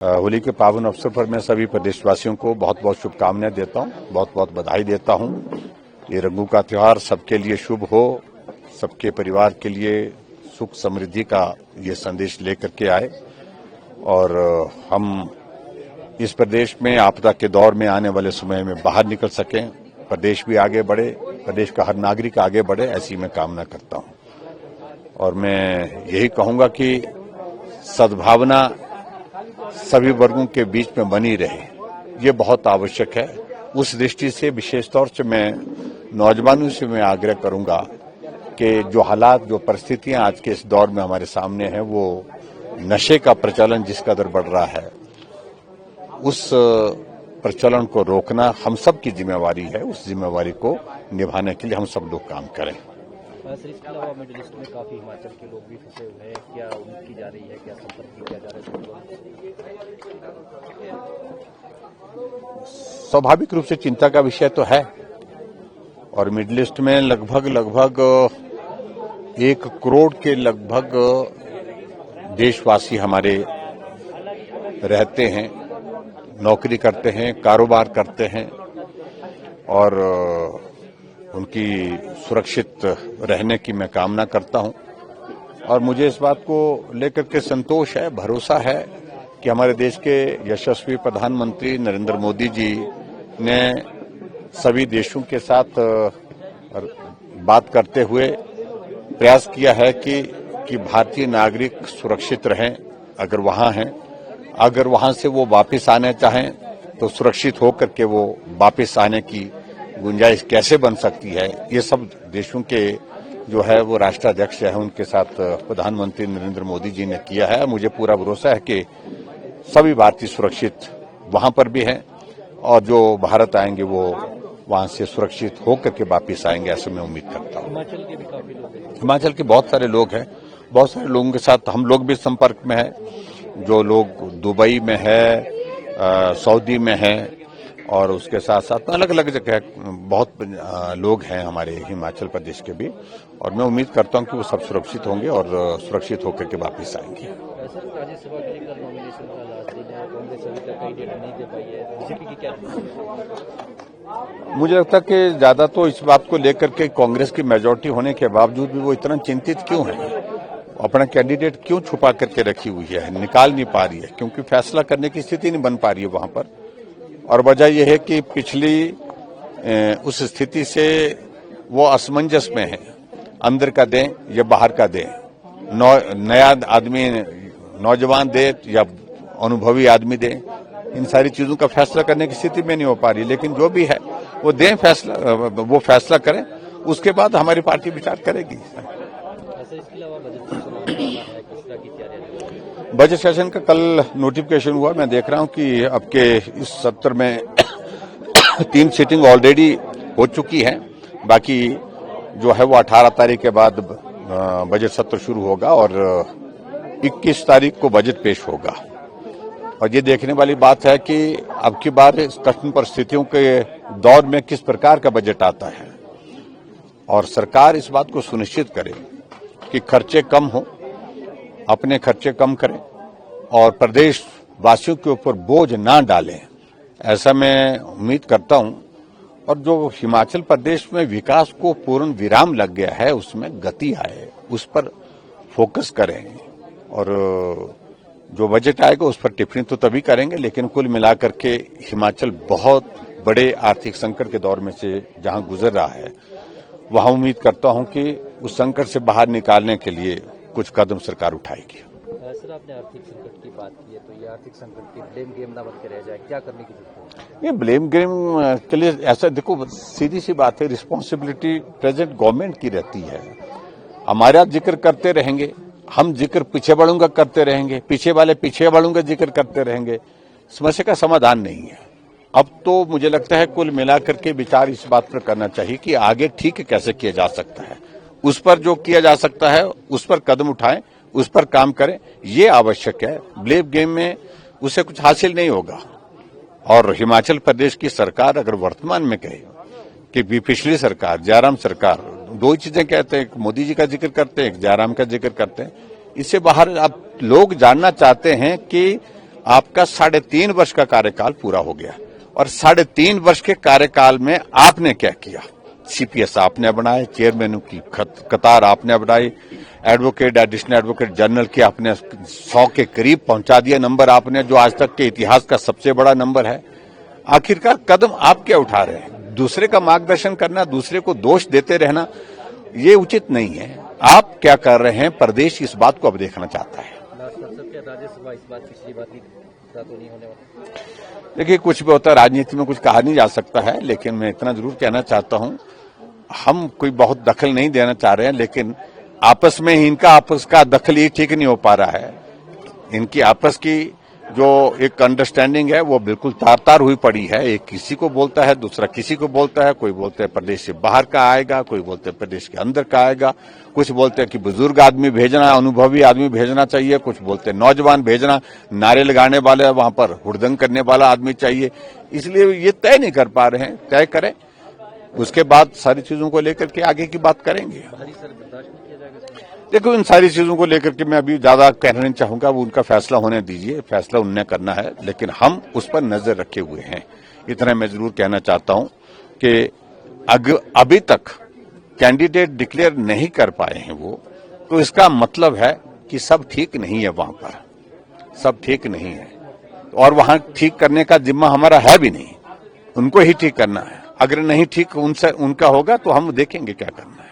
होली के पावन अवसर पर मैं सभी प्रदेशवासियों को बहुत बहुत शुभकामनाएं देता हूं, बहुत बहुत बधाई देता हूं। ये रंगों का त्योहार सबके लिए शुभ हो, सबके परिवार के लिए सुख समृद्धि का ये संदेश लेकर के आए और हम इस प्रदेश में आपदा के दौर में आने वाले समय में बाहर निकल सकें, प्रदेश भी आगे बढ़े, प्रदेश का हर नागरिक आगे बढ़े, ऐसी मैं कामना करता हूं। और मैं यही कहूंगा कि सद्भावना सभी वर्गों के बीच में बनी रहे, ये बहुत आवश्यक है। उस दृष्टि से विशेष तौर से मैं नौजवानों से मैं आग्रह करूंगा कि जो हालात, जो परिस्थितियां आज के इस दौर में हमारे सामने हैं, वो नशे का प्रचलन जिस कदर बढ़ रहा है, उस प्रचलन को रोकना हम सब की जिम्मेवारी है। उस जिम्मेवारी को निभाने के लिए हम सब लोग काम करें। सर, इसके अलावा मिडिल ईस्ट में काफी हिमाचल के लोग भी फंसे हुए हैं, क्या उम्मीद की जा रही है, क्या संपर्क किया जा रहा है? स्वाभाविक रूप से चिंता का विषय तो है और मिडिल ईस्ट में लगभग 1 करोड़ के लगभग देशवासी हमारे रहते हैं, नौकरी करते हैं, कारोबार करते हैं और उनकी सुरक्षित रहने की मैं कामना करता हूं। और मुझे इस बात को लेकर के संतोष है, भरोसा है कि हमारे देश के यशस्वी प्रधानमंत्री नरेंद्र मोदी जी ने सभी देशों के साथ बात करते हुए प्रयास किया है कि भारतीय नागरिक सुरक्षित रहें अगर वहां हैं, अगर वहां से वो वापस आना चाहें तो सुरक्षित होकर के वो वापस आने की गुंजाइश कैसे बन सकती है, ये सब देशों के जो है वो राष्ट्राध्यक्ष है उनके साथ प्रधानमंत्री नरेंद्र मोदी जी ने किया है। मुझे पूरा भरोसा है कि सभी भारतीय सुरक्षित वहां पर भी हैं और जो भारत आएंगे वो वहां से सुरक्षित होकर के वापिस आएंगे, ऐसे मैं उम्मीद करता हूँ। हिमाचल के भी काफी लोग हैं। हिमाचल के बहुत सारे लोग हैं, बहुत सारे लोगों के साथ हम लोग भी संपर्क में हैं। जो लोग दुबई में है, सऊदी में है और उसके साथ साथ अलग अलग जगह बहुत लोग हैं हमारे हिमाचल प्रदेश के भी, और मैं उम्मीद करता हूं कि वो सब सुरक्षित होंगे और सुरक्षित होकर के वापस आएंगे। सर, राज्यसभा के लिए कल नॉमिनेशन का लास्ट दिन है, कांग्रेस अभी तक कई डेट नहीं दे पाई है, बीजेपी की क्या? मुझे लगता है कि ज्यादा तो इस बात को लेकर के कांग्रेस की मेजोरिटी होने के बावजूद भी वो इतना चिंतित क्यों है, अपना कैंडिडेट क्यों छुपा करके रखी हुई है, निकाल नहीं पा रही है, क्योंकि फैसला करने की स्थिति नहीं बन पा रही है वहां पर। और वजह यह है कि पिछली उस स्थिति से वो असमंजस में है, अंदर का दें या बाहर का दें, नया आदमी नौजवान दे या अनुभवी आदमी दे, इन सारी चीजों का फैसला करने की स्थिति में नहीं हो पा रही। लेकिन जो भी है वो दें फैसला, वो फैसला करें, उसके बाद हमारी पार्टी विचार करेगी। इसके अलावा बजट सेशन का कल नोटिफिकेशन हुआ, मैं देख रहा हूं कि अब के इस सत्र में 3 सीटिंग ऑलरेडी हो चुकी है, बाकी जो है वो 18 तारीख के बाद बजट सत्र शुरू होगा और 21 तारीख को बजट पेश होगा। और ये देखने वाली बात है कि अब की बार इस कठिन परिस्थितियों के दौर में किस प्रकार का बजट आता है और सरकार इस बात को सुनिश्चित करे कि खर्चे कम हो, अपने खर्चे कम करें और प्रदेश वासियों के ऊपर बोझ ना डालें, ऐसा मैं उम्मीद करता हूं। और जो हिमाचल प्रदेश में विकास को पूर्ण विराम लग गया है, उसमें गति आए, उस पर फोकस करें और जो बजट आएगा उस पर टिप्पणी तो तभी करेंगे। लेकिन कुल मिलाकर के हिमाचल बहुत बड़े आर्थिक संकट के दौर में से जहां गुजर रहा है, वहां उम्मीद करता हूं कि उस संकट से बाहर निकालने के लिए कुछ कदम सरकार उठाएगी। सर, आपने आर्थिक संकट की बात की है, तो ये आर्थिक संकट की ब्लेम गेम ना बन के रह जाए, क्या करने की जरूरत है? ये ब्लेम गेम के लिए ऐसा देखो, सीधी सी बात है, रिस्पॉन्सिबिलिटी प्रेजेंट गवर्नमेंट की रहती है। हमारा जिक्र करते रहेंगे, हम जिक्र पीछे बढ़ूंगा करते रहेंगे, पीछे वाले पीछे बढ़ूंगा जिक्र करते रहेंगे, समस्या का समाधान नहीं है। अब तो मुझे लगता है कुल मिलाकर के विचार इस बात पर करना चाहिए कि आगे ठीक कैसे किया जा सकता है, उस पर जो किया जा सकता है उस पर कदम उठाएं, उस पर काम करें, ये आवश्यक है। ब्लेम गेम में उससे कुछ हासिल नहीं होगा। और हिमाचल प्रदेश की सरकार अगर वर्तमान में कहे कि पिछली सरकार, जयराम सरकार, दो ही चीजें कहते हैं, एक मोदी जी का जिक्र करते हैं, एक जयराम का जिक्र करते हैं, इससे बाहर अब लोग जानना चाहते हैं कि आपका 3.5 वर्ष का कार्यकाल पूरा हो गया और 3.5 वर्ष के कार्यकाल में आपने क्या किया? सीपीएस आपने बनाए, चेयरमैन की कतार आपने बनाई, एडवोकेट एडिशनल एडवोकेट जनरल की आपने 100 के करीब पहुंचा दिया नंबर आपने, जो आज तक के इतिहास का सबसे बड़ा नंबर है। आखिरकार कदम आप क्या उठा रहे हैं? दूसरे का मार्गदर्शन करना, दूसरे को दोष देते रहना, ये उचित नहीं है। आप क्या कर रहे हैं? प्रदेश इस बात को अब देखना चाहता है। राज्यसभा इस बात पिछली बात की तो नहीं होने वाला। देखिए, कुछ भी होता है, राजनीति में कुछ कहा नहीं जा सकता है, लेकिन मैं इतना जरूर कहना चाहता हूं, हम कोई बहुत दखल नहीं देना चाह रहे हैं, लेकिन आपस में इनका आपस का दखल ही ठीक नहीं हो पा रहा है। इनकी आपस की जो एक अंडरस्टैंडिंग है वो बिल्कुल तार तार हुई पड़ी है। एक किसी को बोलता है, दूसरा किसी को बोलता है, कोई बोलते हैं प्रदेश से बाहर का आएगा, कोई बोलते हैं प्रदेश के अंदर का आएगा, कुछ बोलते हैं कि बुजुर्ग आदमी भेजना, अनुभवी आदमी भेजना चाहिए, कुछ बोलते हैं नौजवान भेजना, नारे लगाने वाले, वहां पर हुड़दंग करने वाला आदमी चाहिए। इसलिए ये तय नहीं कर पा रहे हैं। तय करें, उसके बाद सारी चीजों को लेकर के आगे की बात करेंगे। देखो, इन सारी चीजों को लेकर के मैं अभी ज्यादा कहना नहीं चाहूंगा, वो उनका फैसला होने दीजिए, फैसला उन्हें करना है, लेकिन हम उस पर नजर रखे हुए हैं। इतना मैं जरूर कहना चाहता हूं कि अभी तक कैंडिडेट डिक्लेयर नहीं कर पाए हैं वो, तो इसका मतलब है कि सब ठीक नहीं है, वहां पर सब ठीक नहीं है, और वहां ठीक करने का जिम्मा हमारा है भी नहीं, उनको ही ठीक करना है। अगर नहीं ठीक उनसे उनका होगा तो हम देखेंगे क्या करना है।